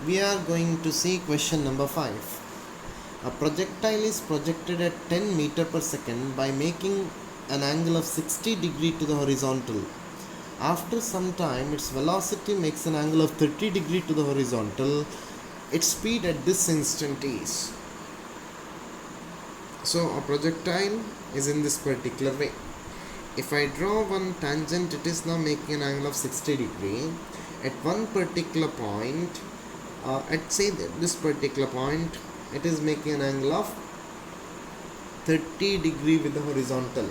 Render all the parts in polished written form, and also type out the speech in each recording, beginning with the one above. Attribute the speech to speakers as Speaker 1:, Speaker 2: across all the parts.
Speaker 1: We are going to see question number 5. A projectile is projected at 10 meter per second by making an angle of 60 degree to the horizontal. After some time, its velocity makes an angle of 30 degree to the horizontal. Its speed at this instant is. So a projectile is in this particular way. If I draw one tangent, it is now making an angle of 60 degree. At one particular point, at say this particular point, it is making an angle of 30 degree with the horizontal.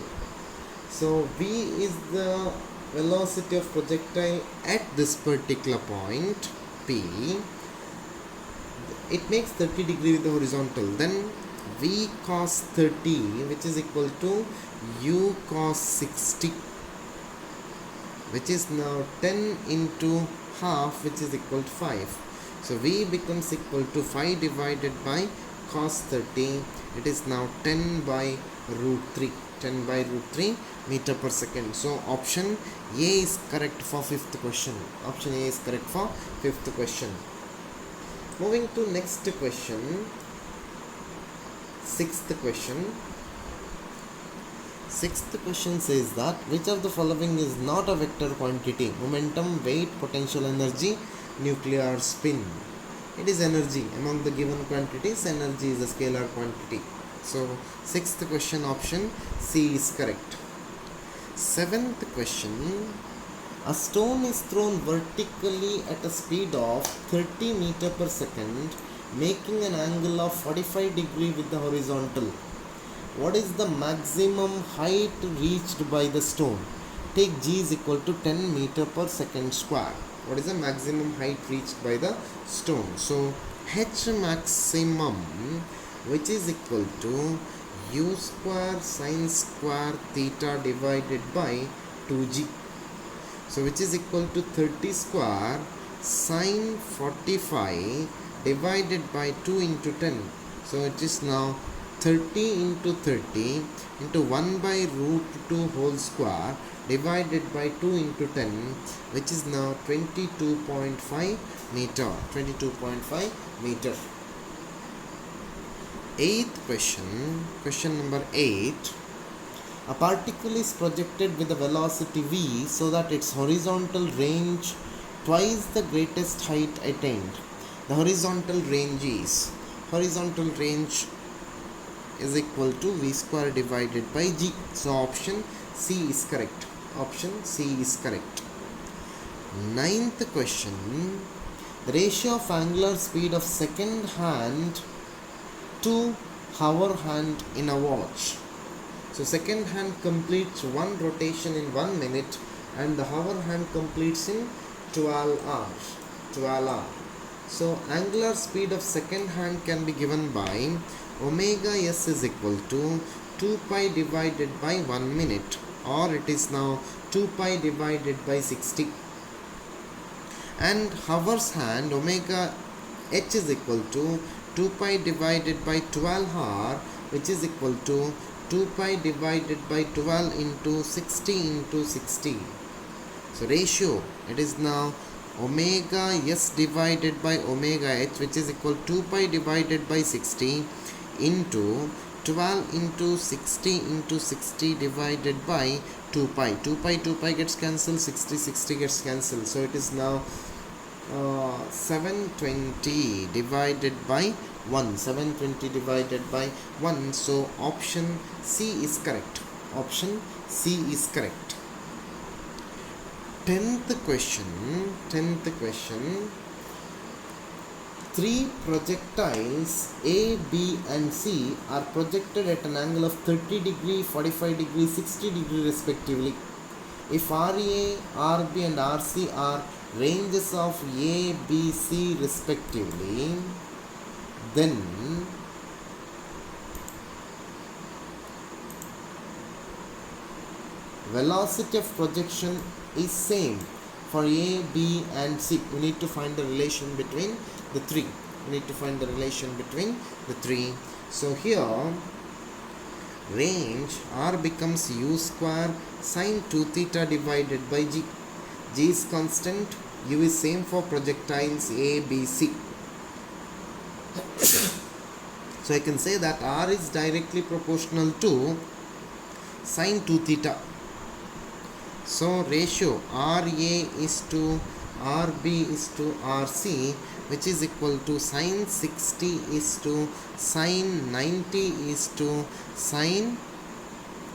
Speaker 1: So v is the velocity of projectile at this particular point p. It makes 30 degree with the horizontal. Then v cos 30, which is equal to u cos 60, which is now 10 into half, which is equal to 5. So v becomes equal to 5 divided by cos 30. It is now 10 by root 3. 10 by root 3 meter per second. So option A is correct for fifth question. Option A is correct for fifth question. Moving to next question. Sixth question. Sixth question says that which of the following is not a vector quantity? Momentum, weight, potential energy, nuclear spin. It is energy. Among the given quantities, energy is a scalar quantity. So sixth question, option C is correct. Seventh question. A stone is thrown vertically at a speed of 30 meter per second, making an angle of 45 degree with the horizontal. What is the maximum height reached by the stone? Take g is equal to 10 meter per second square. What is the maximum height reached by the stone? So h maximum, which is equal to u square sine square theta divided by 2g. So which is equal to 30 square sine 45 divided by 2 into 10. So it is now 30 into 30 into 1 by root 2 whole square divided by 2 into 10, which is now 22.5 meter. 22.5 meter. Eighth question, question number 8. A particle is projected with a velocity v so that its horizontal range twice the greatest height attained. The horizontal range is equal to v square divided by g. So option C is correct. Option C is correct. Ninth question. The ratio of angular speed of second hand to hour hand in a watch. So second hand completes one rotation in 1 minute and the hour hand completes in 12 hours. 12 hours. So angular speed of second hand can be given by omega s is equal to 2 pi divided by 1 minute, or it is now 2 pi divided by 60. And hours hand omega h is equal to 2 pi divided by 12 hour, which is equal to 2 pi divided by 12 into 60 into 60. So ratio, it is now omega s divided by omega h, which is equal to 2 pi divided by 60 into 12 into 60 into 60 divided by 2 pi. 2 pi gets cancelled, 60 gets cancelled. So it is now 720 divided by 1. 720 divided by 1. So option C is correct. Option C is correct. 10th question. 3 projectiles A, B and C are projected at an angle of 30 degree, 45 degree, 60 degree respectively. If RA, RB and RC are ranges of A, B, C respectively, then velocity of projection is same for A, B and C. We need to find the relation between the three. So here range R becomes u square sine 2 theta divided by g. G is constant, u is same for projectiles A, B, C. So I can say that R is directly proportional to sine 2 theta. So ratio RA is to RB is to RC, which is equal to sine 60 is to sine 90 is to sine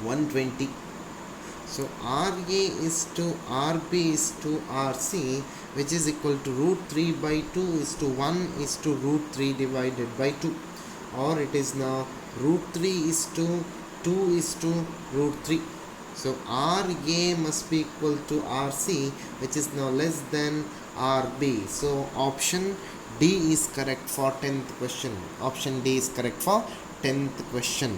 Speaker 1: 120. So RA is to RB is to RC, which is equal to root 3 by 2 is to 1 is to root 3 divided by 2, or it is now root 3 is to 2 is to root 3. So RA must be equal to RC, which is now less than RB. So option D is correct for 10th question. Option D is correct for 10th question.